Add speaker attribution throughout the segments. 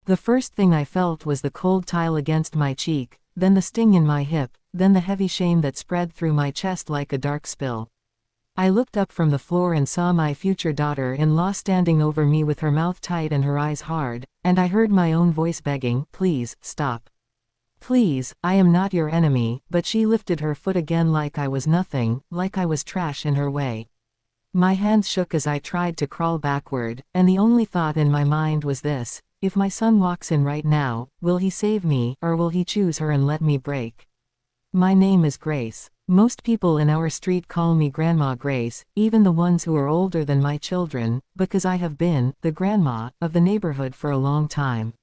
Speaker 1: The first thing I felt was the cold tile against my cheek, then the sting in my hip, then the heavy shame that spread through my chest like a dark spill. I looked up from the floor and saw my future daughter-in-law standing over me with her mouth tight and her eyes hard, and I heard my own voice begging, "Please, stop. Please, I am not your enemy," but she lifted her foot again like I was nothing, like I was trash in her way. My hands shook as I tried to crawl backward, and the only thought in my mind was this: if my son walks in right now, will he save me, or will he choose her and let me break? My name is Grace. Most people in our street call me Grandma Grace, even the ones who are older than my children, because I have been the grandma of the neighborhood for a long time.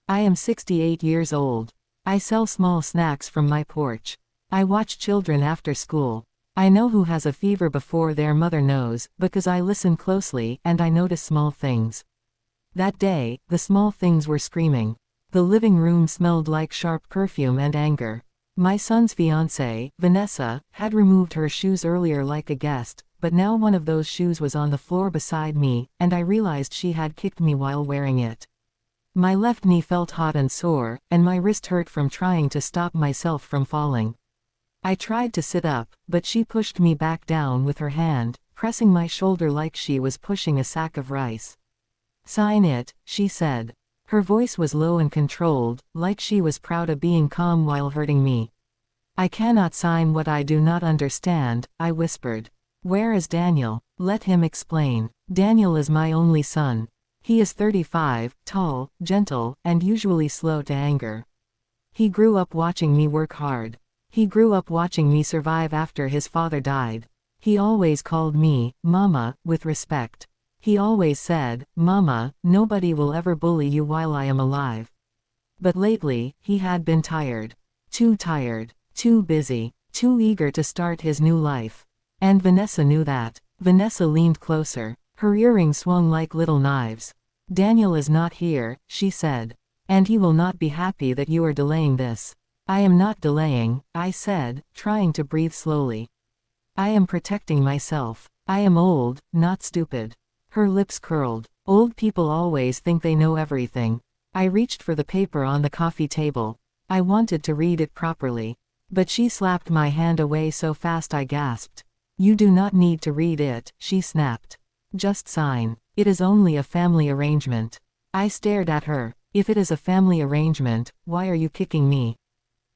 Speaker 1: I am 68 years old. I sell small snacks from my porch. I watch children after school. I know who has a fever before their mother knows, because I listen closely and I notice small things. That day, the small things were screaming. The living room smelled like sharp perfume and anger. My son's fiancée, Vanessa, had removed her shoes earlier like a guest, but now one of those shoes was on the floor beside me, and I realized she had kicked me while wearing it. My left knee felt hot and sore, and my wrist hurt from trying to stop myself from falling. I tried to sit up, but she pushed me back down with her hand, pressing my shoulder like she was pushing a sack of rice. "Sign it," she said. Her voice was low and controlled, like she was proud of being calm while hurting me. "I cannot sign what I do not understand," I whispered. "Where is Daniel? Let him explain. Daniel is my only son. He is 35, tall, gentle, and usually slow to anger. He grew up watching me work hard. He grew up watching me survive after his father died. He always called me Mama, with respect. He always said, 'Mama, nobody will ever bully you while I am alive.' But lately, he had been tired. Too busy, too eager to start his new life. And Vanessa knew that." Vanessa leaned closer. Her earrings swung like little knives. "Daniel is not here," she said. "And he will not be happy that you are delaying this." "I am not delaying," I said, trying to breathe slowly. "I am protecting myself. I am old, not stupid." Her lips curled. Old people always think they know everything. I reached for the paper on the coffee table. I wanted to read it properly. But she slapped my hand away so fast I gasped. "You do not need to read it," she snapped. "Just sign. It is only a family arrangement." I stared at her. "If it is a family arrangement, why are you kicking me?"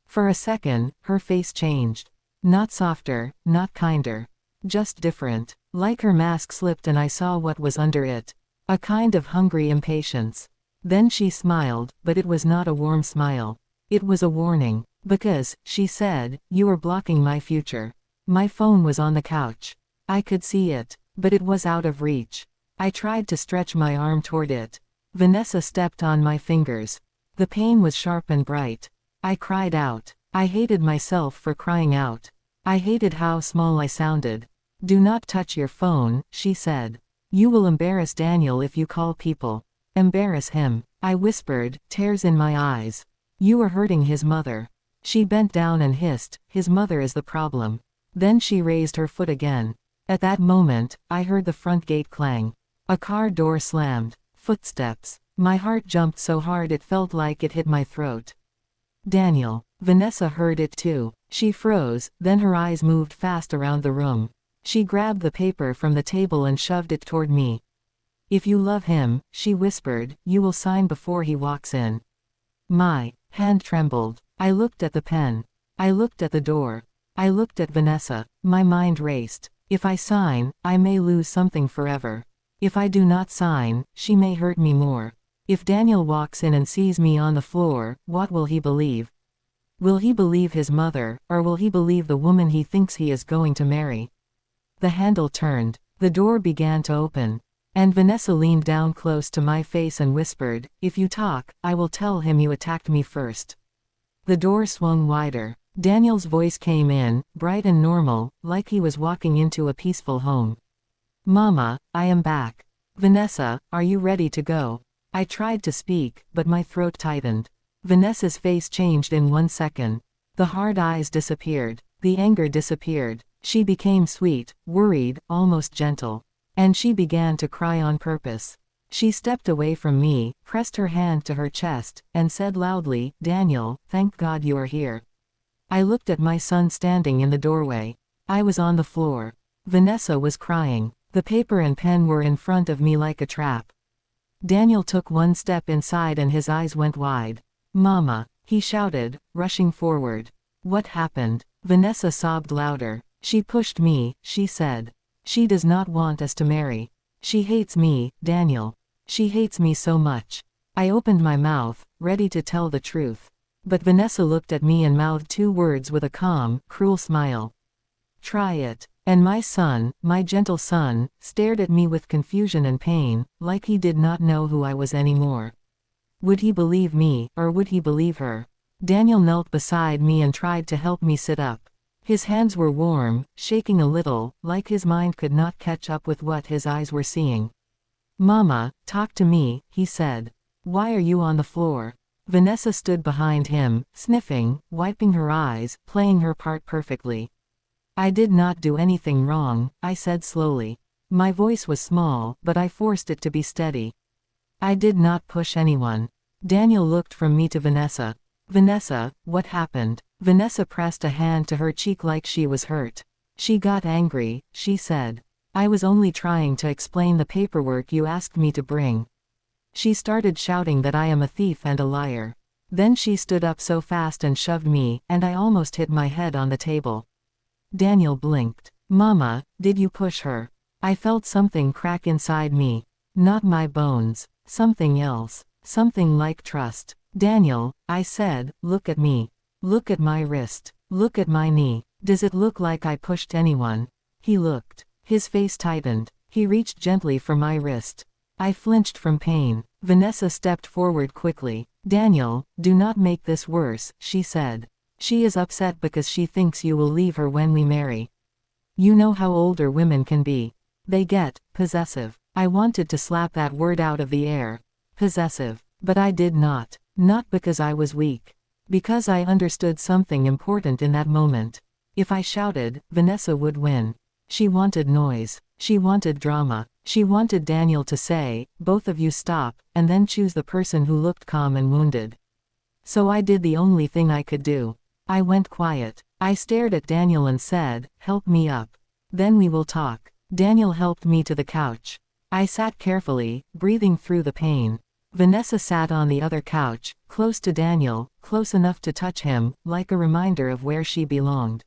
Speaker 1: For a second, her face changed. Not softer, not kinder. Just different. Like her mask slipped and I saw what was under it. A kind of hungry impatience. Then she smiled, but it was not a warm smile. It was a warning. "Because," she said, "you are blocking my future." My phone was on the couch. I could see it, but it was out of reach. I tried to stretch my arm toward it. Vanessa stepped on my fingers. The pain was sharp and bright. I cried out. I hated myself for crying out. I hated how small I sounded. "Do not touch your phone," she said. "You will embarrass Daniel if you call people." "Embarrass him," I whispered, tears in my eyes. "You are hurting his mother." She bent down and hissed, "His mother is the problem." Then she raised her foot again. At that moment, I heard the front gate clang. A car door slammed. Footsteps. My heart jumped so hard it felt like it hit my throat. "Daniel." Vanessa heard it too. She froze, then her eyes moved fast around the room. She grabbed the paper from the table and shoved it toward me. "If you love him," she whispered, "you will sign before he walks in." My hand trembled. I looked at the pen. I looked at the door. I looked at Vanessa. My mind raced. If I sign, I may lose something forever. If I do not sign, she may hurt me more. If Daniel walks in and sees me on the floor, what will he believe? Will he believe his mother, or will he believe the woman he thinks he is going to marry? The handle turned. The door began to open. And Vanessa leaned down close to my face and whispered, "If you talk, I will tell him you attacked me first." The door swung wider. Daniel's voice came in, bright and normal, like he was walking into a peaceful home. "Mama, I am back. Vanessa, are you ready to go?" I tried to speak, but my throat tightened. Vanessa's face changed in 1 second. The hard eyes disappeared. The anger disappeared. She became sweet, worried, almost gentle. And she began to cry on purpose. She stepped away from me, pressed her hand to her chest, and said loudly, "Daniel, thank God you are here." I looked at my son standing in the doorway. I was on the floor. Vanessa was crying. The paper and pen were in front of me like a trap. Daniel took one step inside and his eyes went wide. "Mama," he shouted, rushing forward. "What happened?" Vanessa sobbed louder. "She pushed me," she said. "She does not want us to marry. She hates me, Daniel. She hates me so much." I opened my mouth, ready to tell the truth. But Vanessa looked at me and mouthed two words with a calm, cruel smile. "Try it." And my son, my gentle son, stared at me with confusion and pain, like he did not know who I was anymore. Would he believe me, or would he believe her? Daniel knelt beside me and tried to help me sit up. His hands were warm, shaking a little, like his mind could not catch up with what his eyes were seeing. "Mama, talk to me," he said. "Why are you on the floor?" Vanessa stood behind him, sniffing, wiping her eyes, playing her part perfectly. "I did not do anything wrong," I said slowly. My voice was small, but I forced it to be steady. "I did not push anyone." Daniel looked from me to Vanessa. "Vanessa, what happened?" Vanessa pressed a hand to her cheek like she was hurt. "She got angry," she said. "I was only trying to explain the paperwork you asked me to bring." She started shouting that I am a thief and a liar. Then she stood up so fast and shoved me, and I almost hit my head on the table. Daniel blinked. "Mama, did you push her?" I felt something crack inside me. Not my bones. Something else. Something like trust. "Daniel," I said, "look at me. Look at my wrist. Look at my knee. Does it look like I pushed anyone?" He looked. His face tightened. He reached gently for my wrist. I flinched from pain. Vanessa stepped forward quickly. "Daniel, do not make this worse," she said. "She is upset because she thinks you will leave her when we marry. You know how older women can be. They get possessive." I wanted to slap that word out of the air. Possessive. But I did not. Not because I was weak. Because I understood something important in that moment. If I shouted, Vanessa would win. She wanted noise. She wanted drama. She wanted Daniel to say, "Both of you stop," and then choose the person who looked calm and wounded. So I did the only thing I could do. I went quiet. I stared at Daniel and said, "Help me up. Then we will talk." Daniel helped me to the couch. I sat carefully, breathing through the pain. Vanessa sat on the other couch, close to Daniel, close enough to touch him, like a reminder of where she belonged.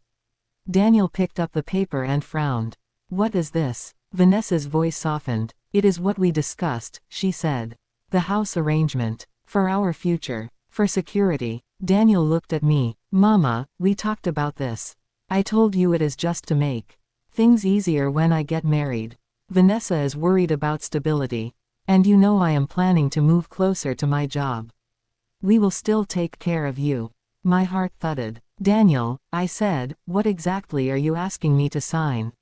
Speaker 1: Daniel picked up the paper and frowned. "What is this?" Vanessa's voice softened. "It is what we discussed," she said. "The house arrangement. For our future. For security." Daniel looked at me. "Mama, we talked about this. I told you it is just to make things easier when I get married. Vanessa is worried about stability. And you know I am planning to move closer to my job. We will still take care of you." My heart thudded. "Daniel," I said, "what exactly are you asking me to sign?"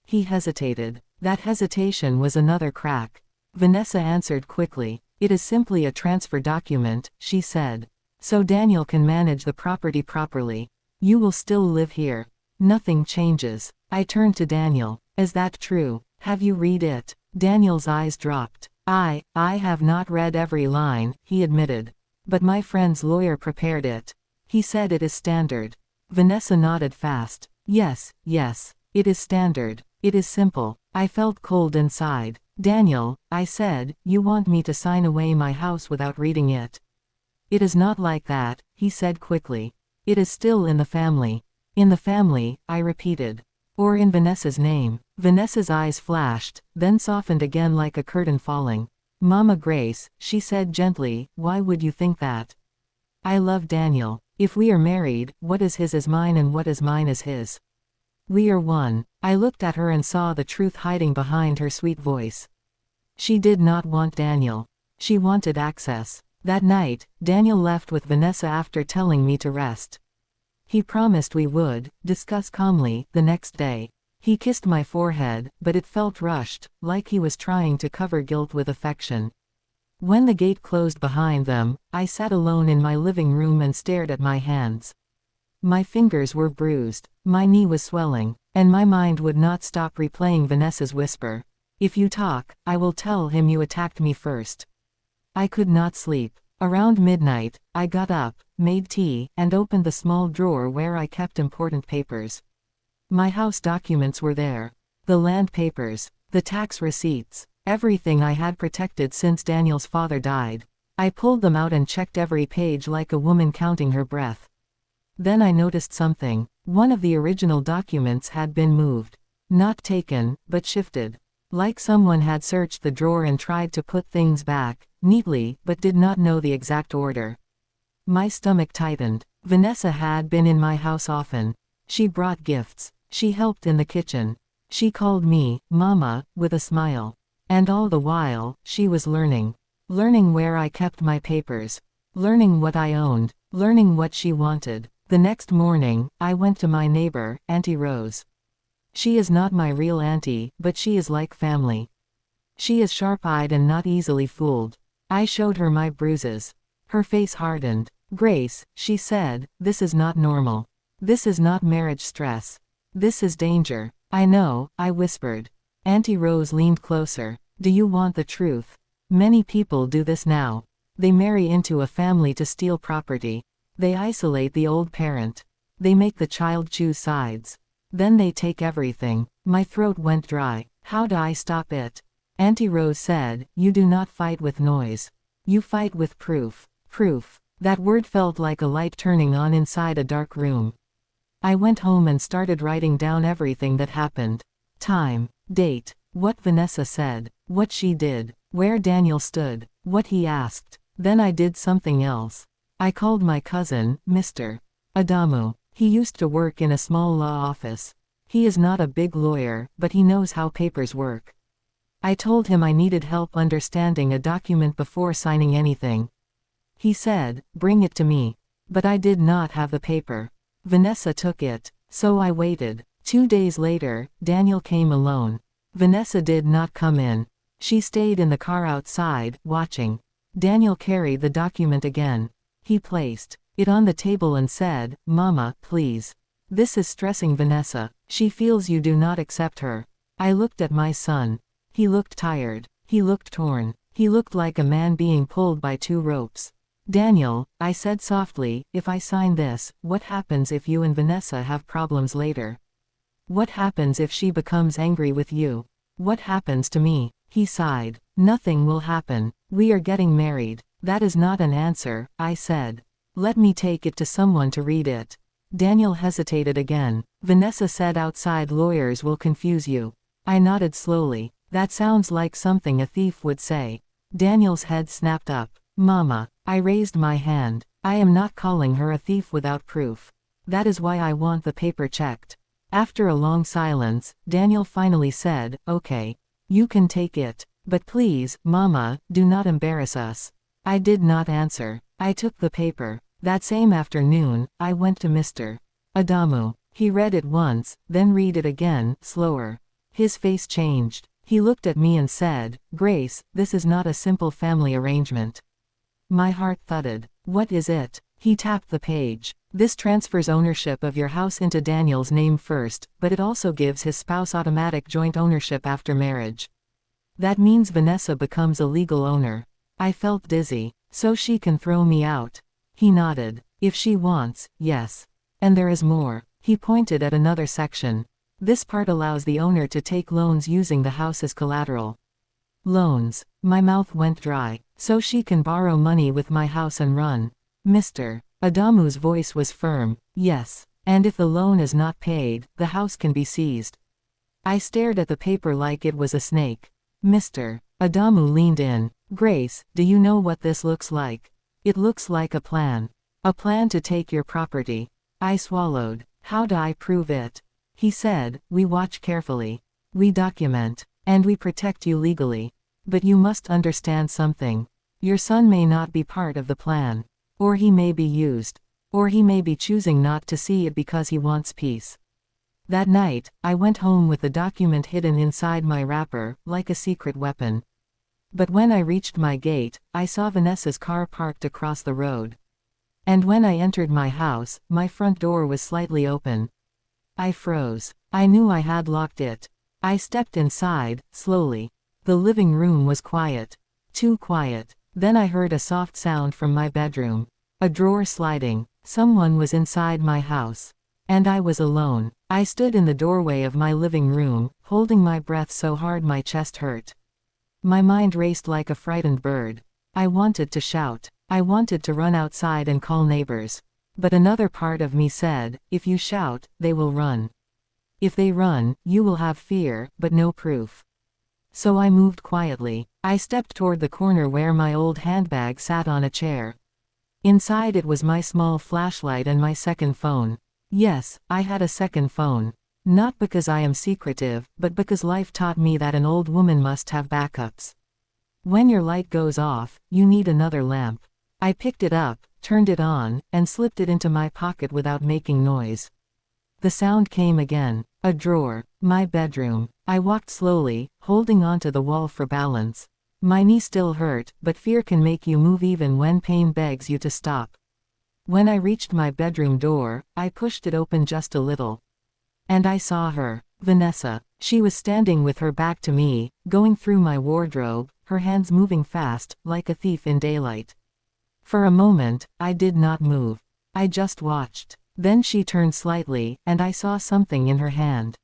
Speaker 1: He hesitated. That hesitation was another crack. Vanessa answered quickly. "It is simply a transfer document," she said. "So Daniel can manage the property properly. You will still live here. Nothing changes." I turned to Daniel. "Is that true? Have you read it?" Daniel's eyes dropped. I have not read every line," he admitted. "But my friend's lawyer prepared it. He said it is standard." Vanessa nodded fast. Yes, it is standard. It is simple." I felt cold inside. "Daniel," I said, "you want me to sign away my house without reading it?" "It is not like that," he said quickly. "It is still in the family." "In the family," I repeated. "Or in Vanessa's name." Vanessa's eyes flashed, then softened again like a curtain falling. "Mama Grace," she said gently, "why would you think that? I love Daniel. If we are married, what is his is mine and what is mine is his. We are one." I looked at her and saw the truth hiding behind her sweet voice. She did not want Daniel. She wanted access. That night, Daniel left with Vanessa after telling me to rest. He promised we would discuss calmly the next day. He kissed my forehead, but it felt rushed, like he was trying to cover guilt with affection. When the gate closed behind them, I sat alone in my living room and stared at my hands. My fingers were bruised, my knee was swelling, and my mind would not stop replaying Vanessa's whisper. If you talk, I will tell him you attacked me first. I could not sleep. Around midnight, I got up, made tea, and opened the small drawer where I kept important papers. My house documents were there. The land papers, the tax receipts, everything I had protected since Daniel's father died. I pulled them out and checked every page like a woman counting her breath. Then I noticed something. One of the original documents had been moved. Not taken, but shifted. Like someone had searched the drawer and tried to put things back, neatly, but did not know the exact order. My stomach tightened. Vanessa had been in my house often. She brought gifts. She helped in the kitchen. She called me, Mama, with a smile. And all the while, she was learning. Learning where I kept my papers. Learning what I owned. Learning what she wanted. The next morning, I went to my neighbor, Auntie Rose. She is not my real auntie, but she is like family. She is sharp-eyed and not easily fooled. I showed her my bruises. Her face hardened. Grace, she said, this is not normal. This is not marriage stress. This is danger. I know, I whispered. Auntie Rose leaned closer. Do you want the truth? Many people do this now. They marry into a family to steal property. They isolate the old parent. They make the child choose sides. Then they take everything. My throat went dry. How do I stop it? Auntie Rose said, you do not fight with noise. You fight with proof. Proof. That word felt like a light turning on inside a dark room. I went home and started writing down everything that happened. Time, date, what Vanessa said, what she did, where Daniel stood, what he asked. Then I did something else. I called my cousin, Mr. Adamu. He used to work in a small law office. He is not a big lawyer, but he knows how papers work. I told him I needed help understanding a document before signing anything. He said, bring it to me. But I did not have the paper. Vanessa took it. So I waited. 2 days later, Daniel came alone. Vanessa did not come in. She stayed in the car outside, watching. Daniel carried the document again. He placed it on the table and said, Mama, please. This is stressing Vanessa. She feels you do not accept her. I looked at my son. He looked tired. He looked torn. He looked like a man being pulled by 2 ropes. Daniel, I said softly, if I sign this, what happens if you and Vanessa have problems later? What happens if she becomes angry with you? What happens to me? He sighed. Nothing will happen. We are getting married. That is not an answer, I said. Let me take it to someone to read it. Daniel hesitated again. Vanessa said outside lawyers will confuse you. I nodded slowly. That sounds like something a thief would say. Daniel's head snapped up. Mama. I raised my hand. I am not calling her a thief without proof. That is why I want the paper checked. After a long silence, Daniel finally said, okay. You can take it. But please, Mama, do not embarrass us. I did not answer. I took the paper. That same afternoon, I went to Mr. Adamu. He read it once, then read it again, slower. His face changed. He looked at me and said, Grace, this is not a simple family arrangement. My heart thudded. What is it? He tapped the page. This transfers ownership of your house into Daniel's name first, but it also gives his spouse automatic joint ownership after marriage. That means Vanessa becomes a legal owner. I felt dizzy. So she can throw me out. He nodded. If she wants, yes. And there is more. He pointed at another section. This part allows the owner to take loans using the house as collateral. Loans. My mouth went dry. So she can borrow money with my house and run. Mr. Adamu's voice was firm. Yes. And if the loan is not paid, the house can be seized. I stared at the paper like it was a snake. Mr. Adamu leaned in. Grace, do you know what this looks like? It looks like a plan. A plan to take your property. I swallowed. How do I prove it? He said, we watch carefully. We document. And we protect you legally. But you must understand something. Your son may not be part of the plan. Or he may be used. Or he may be choosing not to see it because he wants peace. That night, I went home with the document hidden inside my wrapper, like a secret weapon. But when I reached my gate, I saw Vanessa's car parked across the road. And when I entered my house, my front door was slightly open. I froze. I knew I had locked it. I stepped inside, slowly. The living room was quiet. Too quiet. Then I heard a soft sound from my bedroom. A drawer sliding. Someone was inside my house. And I was alone. I stood in the doorway of my living room, holding my breath so hard my chest hurt. My mind raced like a frightened bird. I wanted to shout. I wanted to run outside and call neighbors. But another part of me said, if you shout, they will run. If they run, you will have fear, but no proof. So I moved quietly. I stepped toward the corner where my old handbag sat on a chair. Inside it was my small flashlight and my second phone. Yes, I had a second phone. Not because I am secretive, but because life taught me that an old woman must have backups. When your light goes off, you need another lamp. I picked it up, turned it on, and slipped it into my pocket without making noise. The sound came again. A drawer. My bedroom. I walked slowly, holding onto the wall for balance. My knee still hurt, but fear can make you move even when pain begs you to stop. When I reached my bedroom door, I pushed it open just a little. And I saw her. Vanessa. She was standing with her back to me, going through my wardrobe, her hands moving fast, like a thief in daylight. For a moment, I did not move. I just watched. Then she turned slightly, and I saw something in her hand.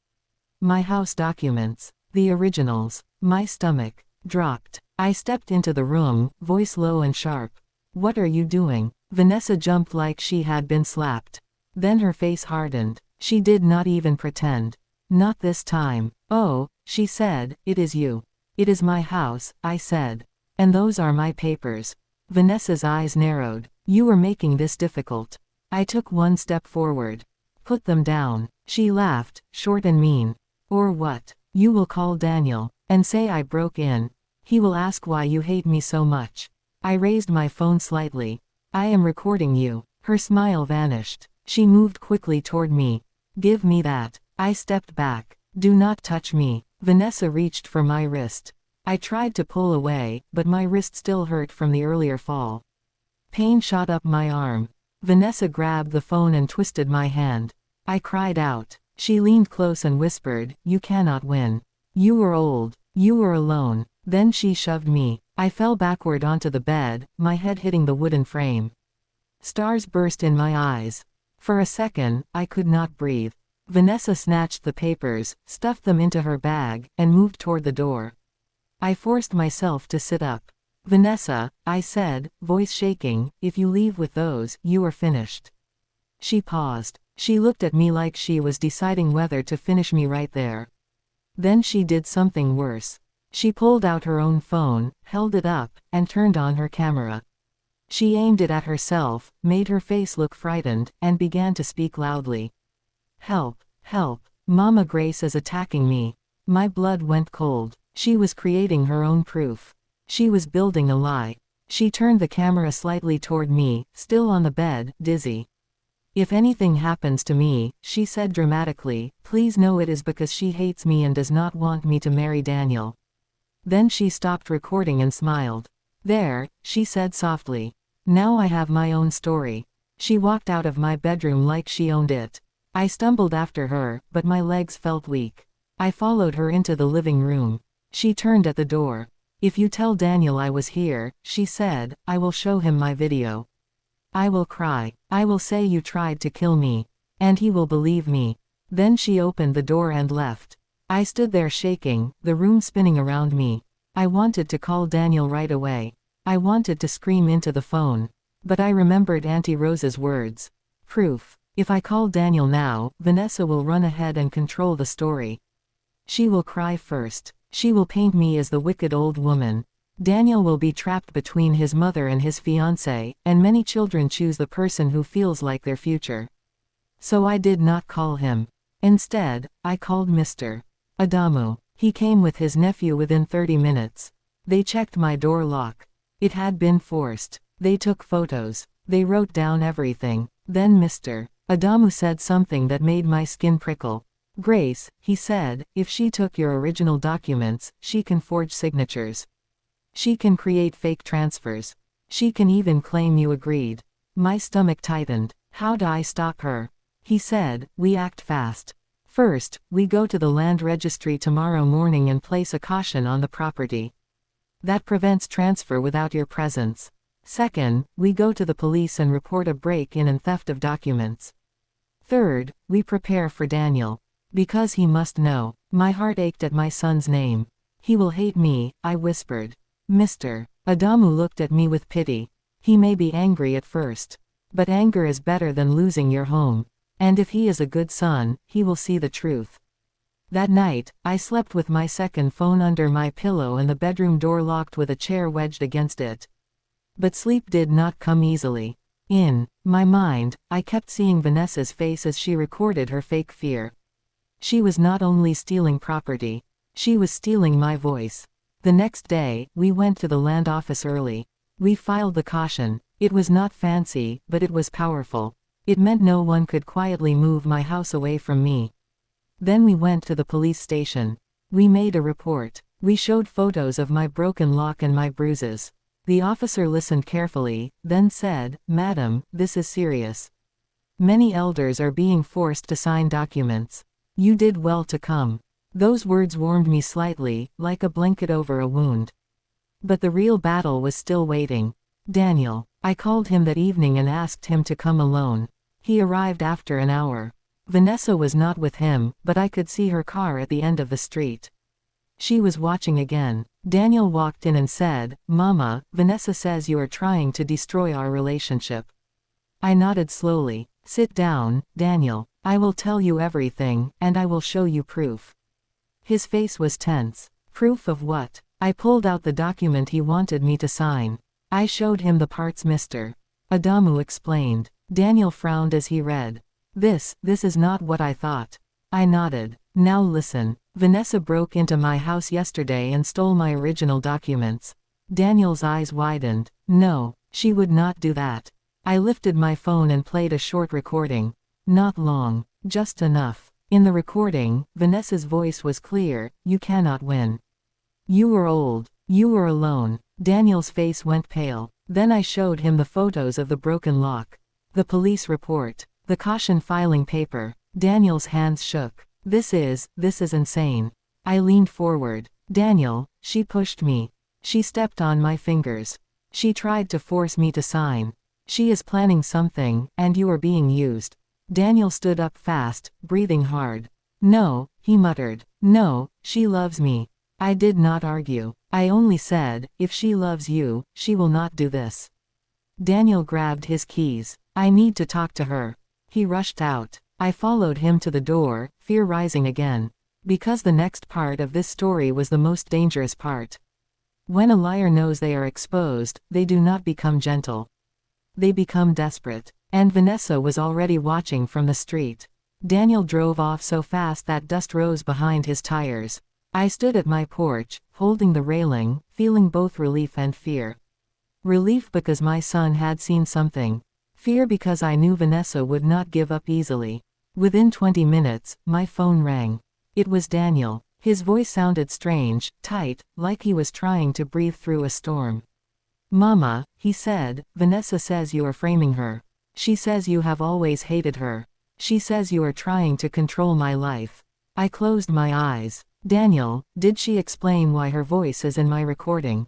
Speaker 1: My house documents. The originals. My stomach dropped. I stepped into the room, voice low and sharp. What are you doing? Vanessa jumped like she had been slapped. Then her face hardened. She did not even pretend. Not this time. Oh, she said, it is you. It is my house, I said. And those are my papers. Vanessa's eyes narrowed. You were making this difficult. I took one step forward. Put them down. She laughed, short and mean. Or what? You will call Daniel, and say I broke in. He will ask why you hate me so much. I raised my phone slightly. I am recording you. Her smile vanished. She moved quickly toward me. Give me that. I stepped back. Do not touch me. Vanessa reached for my wrist. I tried to pull away, but my wrist still hurt from the earlier fall. Pain shot up my arm. Vanessa grabbed the phone and twisted my hand. I cried out. She leaned close and whispered, you cannot win. You were old. You were alone. Then she shoved me. I fell backward onto the bed, my head hitting the wooden frame. Stars burst in my eyes. For a second, I could not breathe. Vanessa snatched the papers, stuffed them into her bag, and moved toward the door. I forced myself to sit up. Vanessa, I said, voice shaking, if you leave with those, you are finished. She paused. She looked at me like she was deciding whether to finish me right there. Then she did something worse. She pulled out her own phone, held it up, and turned on her camera. She aimed it at herself, made her face look frightened, and began to speak loudly. Help, help, Mama Grace is attacking me. My blood went cold. She was creating her own proof. She was building a lie. She turned the camera slightly toward me, still on the bed, dizzy. If anything happens to me, she said dramatically, please know it is because she hates me and does not want me to marry Daniel. Then she stopped recording and smiled. There, she said softly. Now I have my own story. She walked out of my bedroom like she owned it. I stumbled after her, but my legs felt weak. I followed her into the living room. She turned at the door. If you tell Daniel I was here, she said, I will show him my video. I will cry. I will say you tried to kill me. And he will believe me. Then she opened the door and left. I stood there shaking, the room spinning around me. I wanted to call Daniel right away. I wanted to scream into the phone. But I remembered Auntie Rose's words. Proof. If I call Daniel now, Vanessa will run ahead and control the story. She will cry first. She will paint me as the wicked old woman. Daniel will be trapped between his mother and his fiancé, and many children choose the person who feels like their future. So I did not call him. Instead, I called Mr. Adamu. He came with his nephew within 30 minutes. They checked my door lock. It had been forced. They took photos. They wrote down everything. Then Mr. Adamu said something that made my skin prickle. Grace, he said, if she took your original documents, she can forge signatures. She can create fake transfers. She can even claim you agreed. My stomach tightened. How do I stop her? He said, we act fast. First, we go to the land registry tomorrow morning and place a caution on the property. That prevents transfer without your presence. Second, we go to the police and report a break-in and theft of documents. Third, we prepare for Daniel. Because he must know. My heart ached at my son's name. He will hate me, I whispered. Mr. Adamu looked at me with pity. He may be angry at first. But anger is better than losing your home. And if he is a good son, he will see the truth. That night, I slept with my second phone under my pillow and the bedroom door locked with a chair wedged against it. But sleep did not come easily. In my mind, I kept seeing Vanessa's face as she recorded her fake fear. She was not only stealing property. She was stealing my voice. The next day, we went to the land office early. We filed the caution. It was not fancy, but it was powerful. It meant no one could quietly move my house away from me. Then we went to the police station. We made a report. We showed photos of my broken lock and my bruises. The officer listened carefully, then said, "Madam, this is serious. Many elders are being forced to sign documents. You did well to come." Those words warmed me slightly, like a blanket over a wound. But the real battle was still waiting. Daniel. I called him that evening and asked him to come alone. He arrived after an hour. Vanessa was not with him, but I could see her car at the end of the street. She was watching again. Daniel walked in and said, "Mama, Vanessa says you are trying to destroy our relationship." I nodded slowly. "Sit down, Daniel. I will tell you everything, and I will show you proof." His face was tense. Proof of what? I pulled out the document he wanted me to sign. I showed him the parts Mr. Adamu explained. Daniel frowned as he read. This is not what I thought." I nodded. "Now listen. Vanessa broke into my house yesterday and stole my original documents." Daniel's eyes widened. "No, she would not do that." I lifted my phone and played a short recording. Not long, just enough. In the recording, Vanessa's voice was clear, "You cannot win. You were old. You were alone." Daniel's face went pale. Then I showed him the photos of the broken lock. The police report. The caution filing paper. Daniel's hands shook. This is insane." I leaned forward. "Daniel," she pushed me. She stepped on my fingers. She tried to force me to sign. "She is planning something, and you are being used." Daniel stood up fast, breathing hard. "No," he muttered. "No, she loves me." I did not argue. I only said, "If she loves you, she will not do this." Daniel grabbed his keys. "I need to talk to her." He rushed out. I followed him to the door, fear rising again. Because the next part of this story was the most dangerous part. When a liar knows they are exposed, they do not become gentle. They become desperate. And Vanessa was already watching from the street. Daniel drove off so fast that dust rose behind his tires. I stood at my porch, holding the railing, feeling both relief and fear. Relief because my son had seen something. Fear because I knew Vanessa would not give up easily. Within 20 minutes, my phone rang. It was Daniel. His voice sounded strange, tight, like he was trying to breathe through a storm. "Mama," he said, "Vanessa says you are framing her. She says you have always hated her. She says you are trying to control my life." I closed my eyes. "Daniel, did she explain why her voice is in my recording?"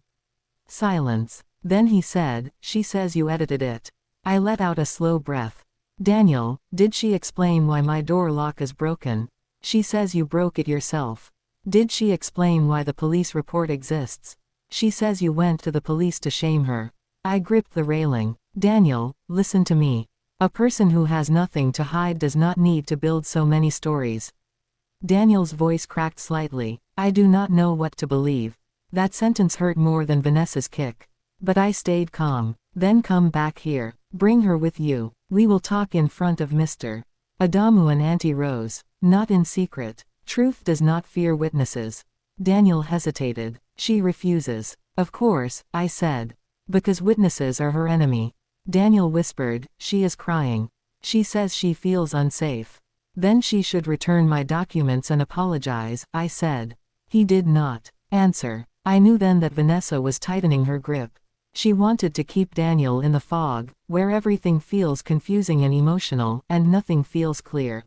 Speaker 1: Silence. Then he said, "She says you edited it." I let out a slow breath. "Daniel, did she explain why my door lock is broken?" "She says you broke it yourself." "Did she explain why the police report exists?" "She says you went to the police to shame her." I gripped the railing. "Daniel, listen to me. A person who has nothing to hide does not need to build so many stories." Daniel's voice cracked slightly. I do not know what to believe. That sentence hurt more than Vanessa's kick. But I stayed calm. "Then come back here. Bring her with you. We will talk in front of Mr. Adamu and Auntie Rose. Not in secret. Truth does not fear witnesses." Daniel hesitated. "She refuses." "Of course," I said. "Because witnesses are her enemy." Daniel whispered, "She is crying. She says she feels unsafe." "Then she should return my documents and apologize," I said. He did not answer. I knew then that Vanessa was tightening her grip. She wanted to keep Daniel in the fog, where everything feels confusing and emotional, and nothing feels clear.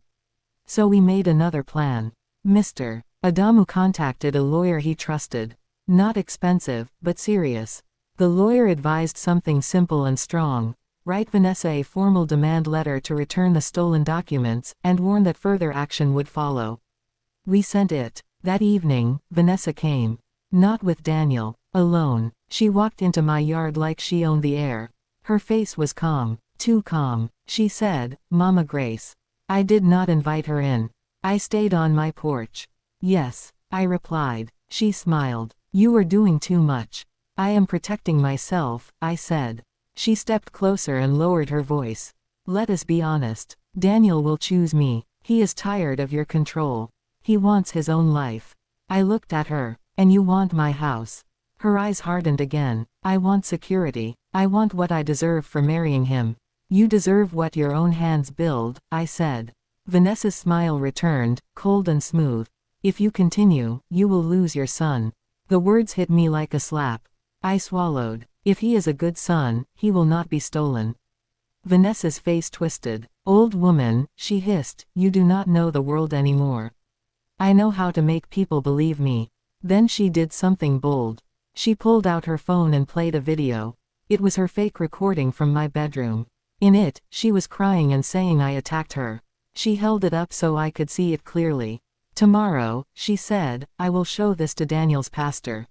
Speaker 1: So we made another plan. Mr. Adamu contacted a lawyer he trusted. Not expensive, but serious. The lawyer advised something simple and strong. Write Vanessa a formal demand letter to return the stolen documents, and warn that further action would follow. We sent it. That evening, Vanessa came. Not with Daniel. Alone. She walked into my yard like she owned the air. Her face was calm. Too calm. She said, "Mama Grace." I did not invite her in. I stayed on my porch. "Yes," I replied. She smiled. "You are doing too much." "I am protecting myself," I said. She stepped closer and lowered her voice. "Let us be honest. Daniel will choose me. He is tired of your control. He wants his own life." I looked at her. "And you want my house." Her eyes hardened again. "I want security. I want what I deserve for marrying him." "You deserve what your own hands build," I said. Vanessa's smile returned, cold and smooth. "If you continue, you will lose your son." The words hit me like a slap. I swallowed. "If he is a good son, he will not be stolen." Vanessa's face twisted. "Old woman," she hissed, "you do not know the world anymore. I know how to make people believe me." Then she did something bold. She pulled out her phone and played a video. It was her fake recording from my bedroom. In it, she was crying and saying I attacked her. She held it up so I could see it clearly. "Tomorrow," she said, "I will show this to Daniel's pastor.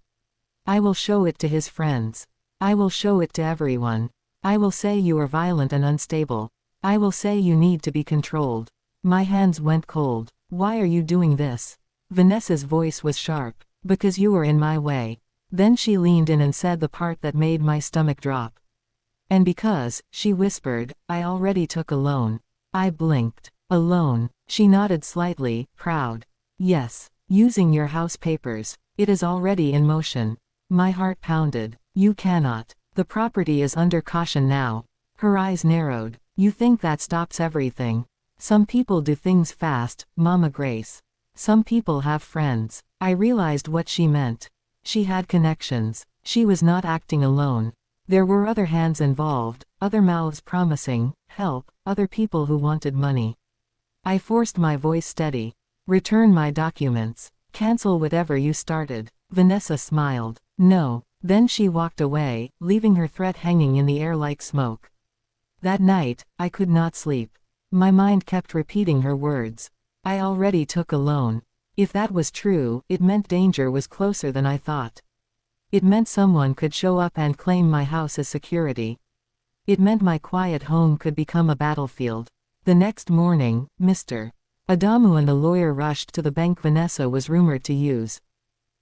Speaker 1: I will show it to his friends. I will show it to everyone. I will say you are violent and unstable. I will say you need to be controlled." My hands went cold. "Why are you doing this?" Vanessa's voice was sharp. "Because you are in my way." Then she leaned in and said the part that made my stomach drop. "And because," she whispered, "I already took a loan." I blinked. "A loan?" She nodded slightly, proud. "Yes. Using your house papers. It is already in motion." My heart pounded. "You cannot. The property is under caution now." Her eyes narrowed. "You think that stops everything? Some people do things fast, Mama Grace. Some people have friends." I realized what she meant. She had connections. She was not acting alone. There were other hands involved, other mouths promising help, other people who wanted money. I forced my voice steady. "Return my documents. Cancel whatever you started." Vanessa smiled. "No." Then she walked away, leaving her threat hanging in the air like smoke. That night, I could not sleep. My mind kept repeating her words. I already took a loan. If that was true, it meant danger was closer than I thought. It meant someone could show up and claim my house as security. It meant my quiet home could become a battlefield. The next morning, Mr. Adamu and the lawyer rushed to the bank Vanessa was rumored to use.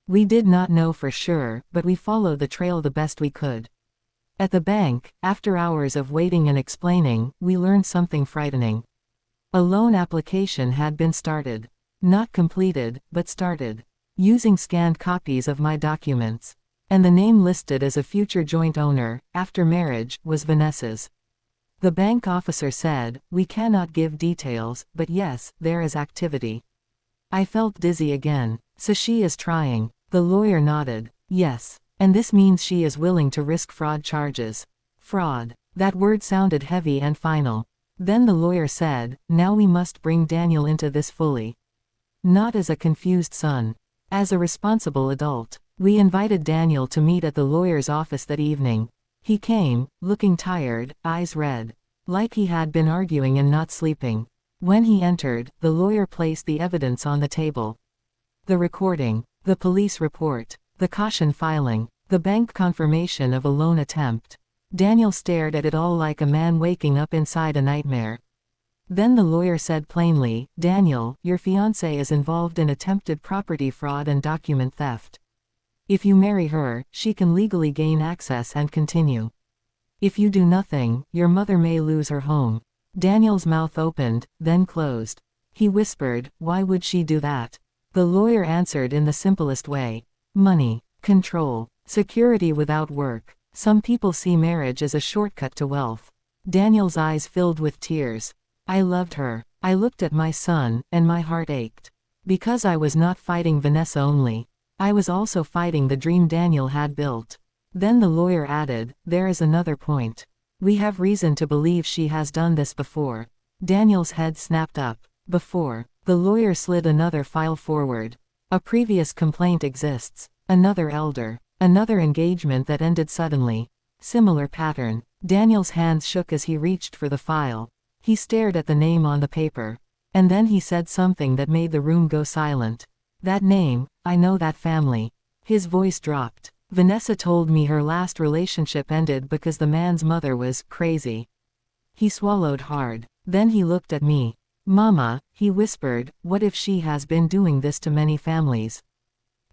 Speaker 1: We did not know for sure, but we followed the trail the best we could. At the bank, after hours of waiting and explaining, we learned something frightening. A loan application had been started. Not completed, but started. Using scanned copies of my documents. And the name listed as a future joint owner, after marriage, was Vanessa's. The bank officer said, "We cannot give details, but yes, there is activity." I felt dizzy again. "So she is trying." The lawyer nodded. "Yes. And this means she is willing to risk fraud charges." Fraud. That word sounded heavy and final. Then the lawyer said, "Now we must bring Daniel into this fully. Not as a confused son. As a responsible adult." We invited Daniel to meet at the lawyer's office that evening. He came, looking tired, eyes red. Like he had been arguing and not sleeping. When he entered, the lawyer placed the evidence on the table. The recording, the police report, the caution filing, the bank confirmation of a loan attempt. Daniel stared at it all like a man waking up inside a nightmare. Then the lawyer said plainly, "Daniel, your fiancée is involved in attempted property fraud and document theft. If you marry her, she can legally gain access and continue. If you do nothing, your mother may lose her home." Daniel's mouth opened, then closed. He whispered, "Why would she do that?" The lawyer answered in the simplest way. "Money. Control. Security without work. Some people see marriage as a shortcut to wealth." Daniel's eyes filled with tears. I loved her. I looked at my son, and my heart ached. Because I was not fighting Vanessa only. I was also fighting the dream Daniel had built. Then the lawyer added, "There is another point. We have reason to believe she has done this before." Daniel's head snapped up. "Before?" The lawyer slid another file forward. A previous complaint exists. Another elder. Another engagement that ended suddenly. Similar pattern. Daniel's hands shook as he reached for the file. He stared at the name on the paper. And then he said something that made the room go silent. That name, I know that family. His voice dropped. Vanessa told me her last relationship ended because the man's mother was crazy. He swallowed hard. Then he looked at me. Mama, he whispered, what if she has been doing this to many families?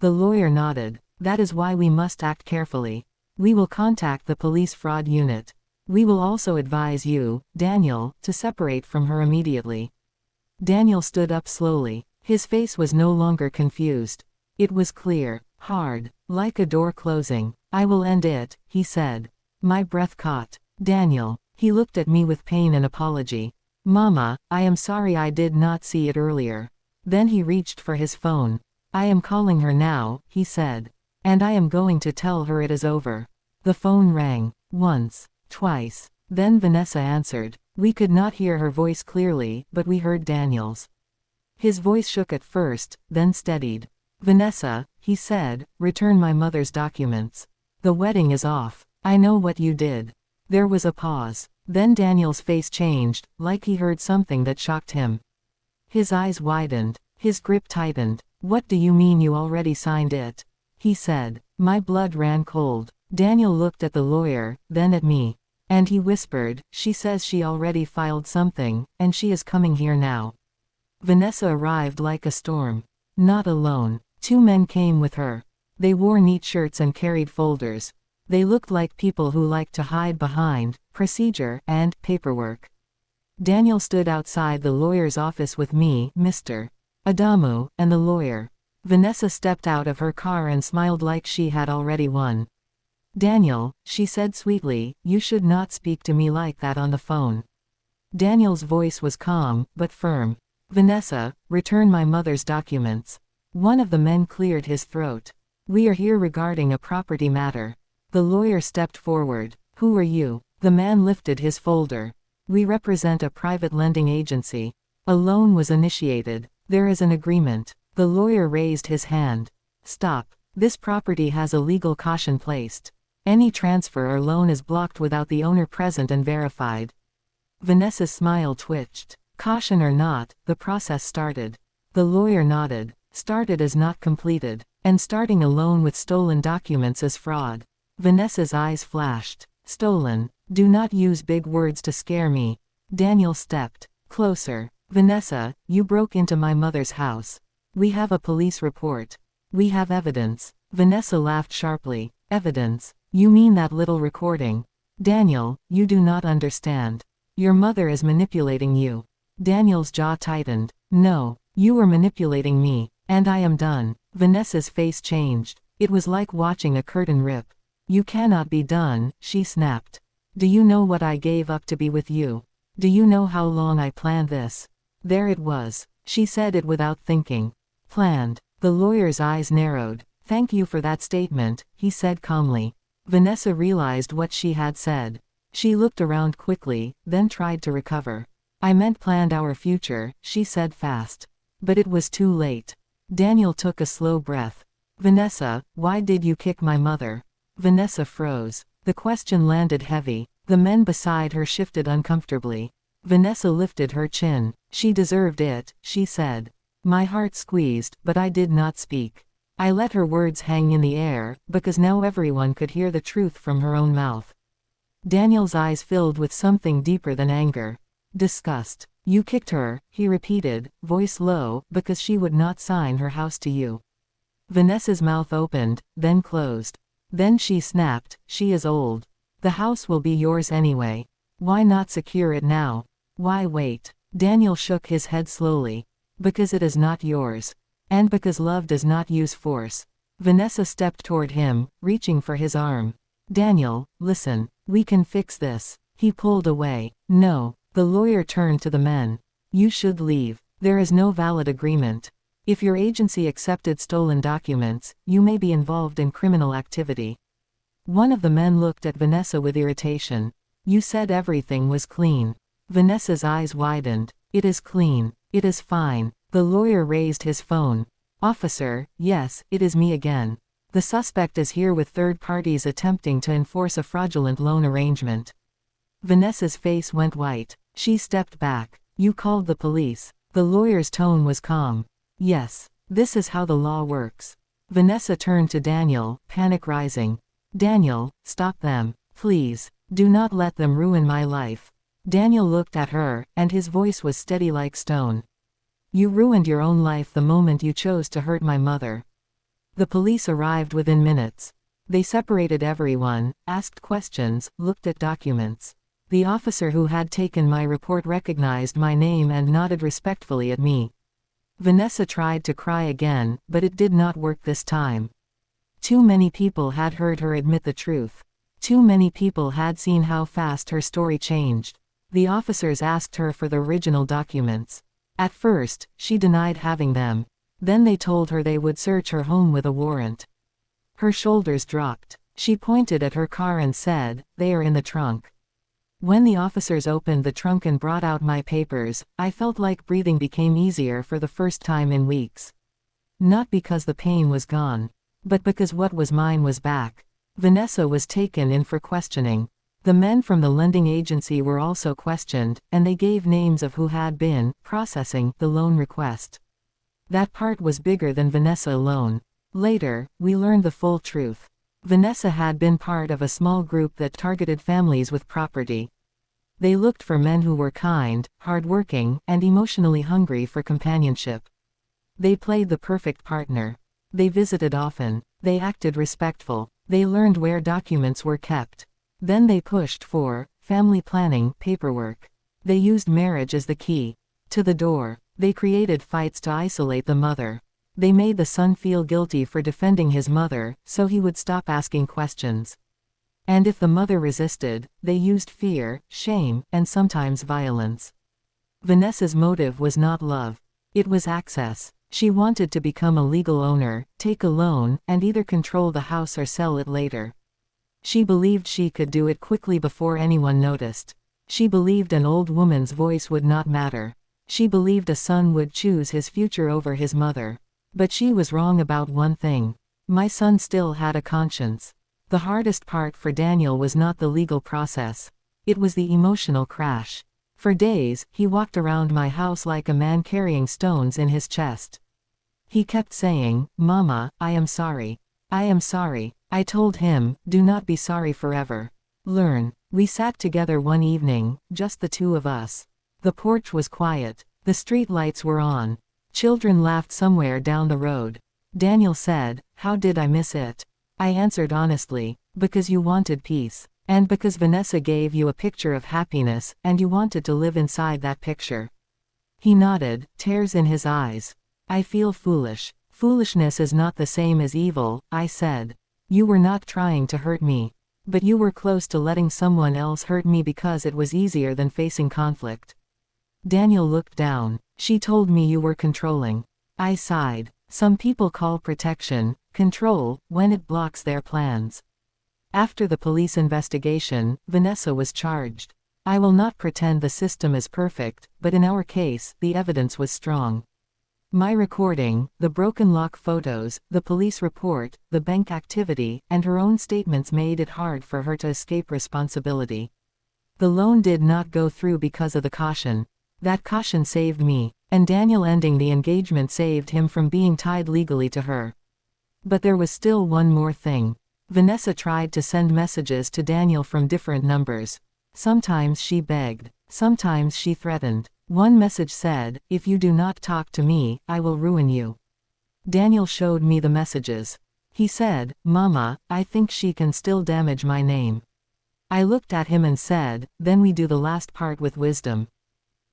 Speaker 1: The lawyer nodded. That is why we must act carefully. We will contact the police fraud unit. We will also advise you, Daniel, to separate from her immediately. Daniel stood up slowly. His face was no longer confused. It was clear, hard, like a door closing. I will end it, he said. My breath caught. Daniel. He looked at me with pain and apology. Mama, I am sorry I did not see it earlier. Then he reached for his phone. I am calling her now, he said. And I am going to tell her it is over. The phone rang. Once. Twice. Then Vanessa answered. We could not hear her voice clearly, but we heard Daniel's. His voice shook at first, then steadied. Vanessa, he said, return my mother's documents. The wedding is off. I know what you did. There was a pause. Then Daniel's face changed, like he heard something that shocked him. His eyes widened. His grip tightened. What do you mean you already signed it? He said. My blood ran cold. Daniel looked at the lawyer, then at me. And he whispered, she says she already filed something, and she is coming here now. Vanessa arrived like a storm. Not alone. 2 men came with her. They wore neat shirts and carried folders. They looked like people who liked to hide behind procedure and paperwork. Daniel stood outside the lawyer's office with me, Mr. Adamu, and the lawyer. Vanessa stepped out of her car and smiled like she had already won. Daniel, she said sweetly, you should not speak to me like that on the phone. Daniel's voice was calm, but firm. Vanessa, return my mother's documents. One of the men cleared his throat. We are here regarding a property matter. The lawyer stepped forward. Who are you? The man lifted his folder. We represent a private lending agency. A loan was initiated. There is an agreement. The lawyer raised his hand. Stop. This property has a legal caution placed. Any transfer or loan is blocked without the owner present and verified. Vanessa's smile twitched. Caution or not, the process started. The lawyer nodded. Started is not completed. And starting a loan with stolen documents is fraud. Vanessa's eyes flashed. Stolen. Do not use big words to scare me. Daniel stepped closer. Vanessa, you broke into my mother's house. We have a police report. We have evidence. Vanessa laughed sharply. Evidence? You mean that little recording? Daniel, you do not understand. Your mother is manipulating you. Daniel's jaw tightened. No, you were manipulating me, and I am done. Vanessa's face changed. It was like watching a curtain rip. You cannot be done, she snapped. Do you know what I gave up to be with you? Do you know how long I planned this? There it was. She said it without thinking. Planned. The lawyer's eyes narrowed. Thank you for that statement, he said calmly. Vanessa realized what she had said. She looked around quickly, then tried to recover. I meant planned our future, she said fast. But it was too late. Daniel took a slow breath. Vanessa, why did you kick my mother? Vanessa froze. The question landed heavy. The men beside her shifted uncomfortably. Vanessa lifted her chin. She deserved it, she said. My heart squeezed, but I did not speak. I let her words hang in the air, because now everyone could hear the truth from her own mouth. Daniel's eyes filled with something deeper than anger. Disgust. You kicked her, he repeated, voice low, because she would not sign her house to you. Vanessa's mouth opened, then closed. Then she snapped, she is old. The house will be yours anyway. Why not secure it now? Why wait? Daniel shook his head slowly. Because it is not yours. And because love does not use force. Vanessa stepped toward him, reaching for his arm. Daniel, listen. We can fix this. He pulled away. No. The lawyer turned to the men. You should leave. There is no valid agreement. If your agency accepted stolen documents, you may be involved in criminal activity. One of the men looked at Vanessa with irritation. You said everything was clean. Vanessa's eyes widened. It is clean. It is fine. The lawyer raised his phone. Officer, yes, it is me again. The suspect is here with third parties attempting to enforce a fraudulent loan arrangement. Vanessa's face went white. She stepped back. You called the police. The lawyer's tone was calm. Yes. This is how the law works. Vanessa turned to Daniel, panic rising. Daniel, stop them. Please. Do not let them ruin my life. Daniel looked at her, and his voice was steady like stone. You ruined your own life the moment you chose to hurt my mother. The police arrived within minutes. They separated everyone, asked questions, looked at documents. The officer who had taken my report recognized my name and nodded respectfully at me. Vanessa tried to cry again, but it did not work this time. Too many people had heard her admit the truth. Too many people had seen how fast her story changed. The officers asked her for the original documents. At first, she denied having them. Then they told her they would search her home with a warrant. Her shoulders dropped. She pointed at her car and said, "They are in the trunk." When the officers opened the trunk and brought out my papers, I felt like breathing became easier for the first time in weeks. Not because the pain was gone, but because what was mine was back. Vanessa was taken in for questioning. The men from the lending agency were also questioned, and they gave names of who had been processing the loan request. That part was bigger than Vanessa alone. Later, we learned the full truth. Vanessa had been part of a small group that targeted families with property. They looked for men who were kind, hardworking, and emotionally hungry for companionship. They played the perfect partner. They visited often. They acted respectful. They learned where documents were kept. Then they pushed for family planning paperwork. They used marriage as the key to the door. They created fights to isolate the mother. They made the son feel guilty for defending his mother, so he would stop asking questions. And if the mother resisted, they used fear, shame, and sometimes violence. Vanessa's motive was not love. It was access. She wanted to become a legal owner, take a loan, and either control the house or sell it later. She believed she could do it quickly before anyone noticed. She believed an old woman's voice would not matter. She believed a son would choose his future over his mother. But she was wrong about one thing. My son still had a conscience. The hardest part for Daniel was not the legal process. It was the emotional crash. For days, he walked around my house like a man carrying stones in his chest. He kept saying, "Mama, I am sorry. I am sorry." I told him, "Do not be sorry forever. Learn." We sat together one evening, just the two of us. The porch was quiet. The street lights were on. Children laughed somewhere down the road. Daniel said, "How did I miss it?" I answered honestly, "Because you wanted peace. And because Vanessa gave you a picture of happiness, and you wanted to live inside that picture." He nodded, tears in his eyes. "I feel foolish. Foolishness is not the same as evil," I said. "You were not trying to hurt me. But you were close to letting someone else hurt me because it was easier than facing conflict." Daniel looked down. "She told me you were controlling." I sighed. Some people call protection control when it blocks their plans. After the police investigation, Vanessa was charged. I will not pretend the system is perfect, but in our case, the evidence was strong. My recording, the broken lock photos, the police report, the bank activity, and her own statements made it hard for her to escape responsibility. The loan did not go through because of the caution. That caution saved me, and Daniel ending the engagement saved him from being tied legally to her. But there was still one more thing. Vanessa tried to send messages to Daniel from different numbers. Sometimes she begged. Sometimes she threatened. One message said, "If you do not talk to me, I will ruin you." Daniel showed me the messages. He said, "Mama, I think she can still damage my name." I looked at him and said, "Then we do the last part with wisdom.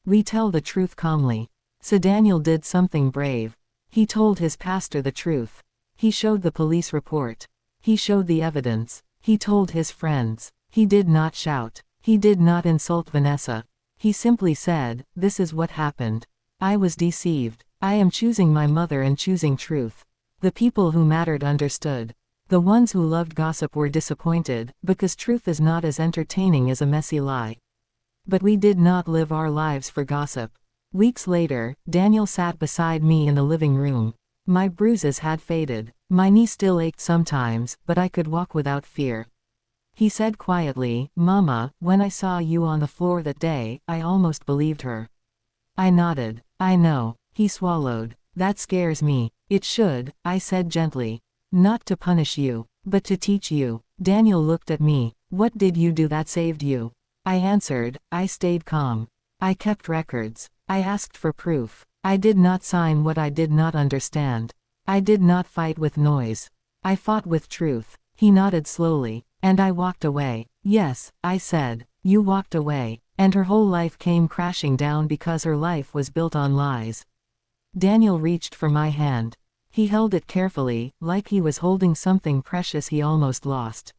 Speaker 1: We tell the truth calmly." So Daniel did something brave. He told his pastor the truth. He showed the police report. He showed the evidence. He told his friends. He did not shout. He did not insult Vanessa. He simply said, "This is what happened. I was deceived. I am choosing my mother and choosing truth." The people who mattered understood. The ones who loved gossip were disappointed, because truth is not as entertaining as a messy lie. But we did not live our lives for gossip. Weeks later, Daniel sat beside me in the living room. My bruises had faded. My knee still ached sometimes, but I could walk without fear. He said quietly, "Mama, when I saw you on the floor that day, I almost believed her." I nodded. "I know." He swallowed. "That scares me." "It should," I said gently. "Not to punish you, but to teach you." Daniel looked at me. "What did you do that saved you?" I answered, "I stayed calm. I kept records. I asked for proof. I did not sign what I did not understand. I did not fight with noise. I fought with truth." He nodded slowly. "And I walked away." "Yes," I said. "You walked away. And her whole life came crashing down because her life was built on lies." Daniel reached for my hand. He held it carefully, like he was holding something precious he almost lost.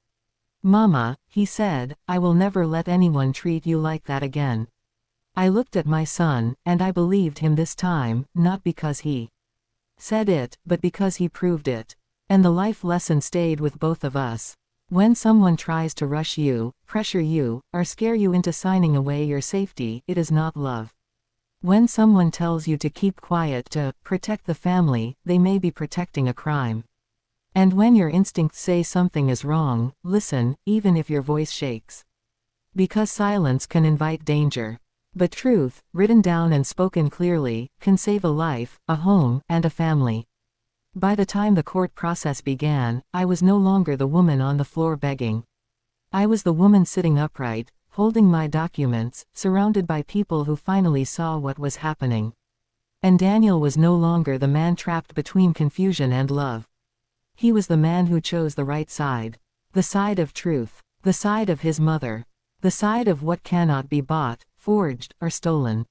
Speaker 1: "Mama," he said, "I will never let anyone treat you like that again." I looked at my son, and I believed him this time, not because he said it, but because he proved it. And the life lesson stayed with both of us. When someone tries to rush you, pressure you, or scare you into signing away your safety, it is not love. When someone tells you to keep quiet to protect the family, they may be protecting a crime. And when your instincts say something is wrong, listen, even if your voice shakes. Because silence can invite danger. But truth, written down and spoken clearly, can save a life, a home, and a family. By the time the court process began, I was no longer the woman on the floor begging. I was the woman sitting upright, holding my documents, surrounded by people who finally saw what was happening. And Daniel was no longer the man trapped between confusion and love. He was the man who chose the right side. The side of truth. The side of his mother. The side of what cannot be bought, forged, or stolen.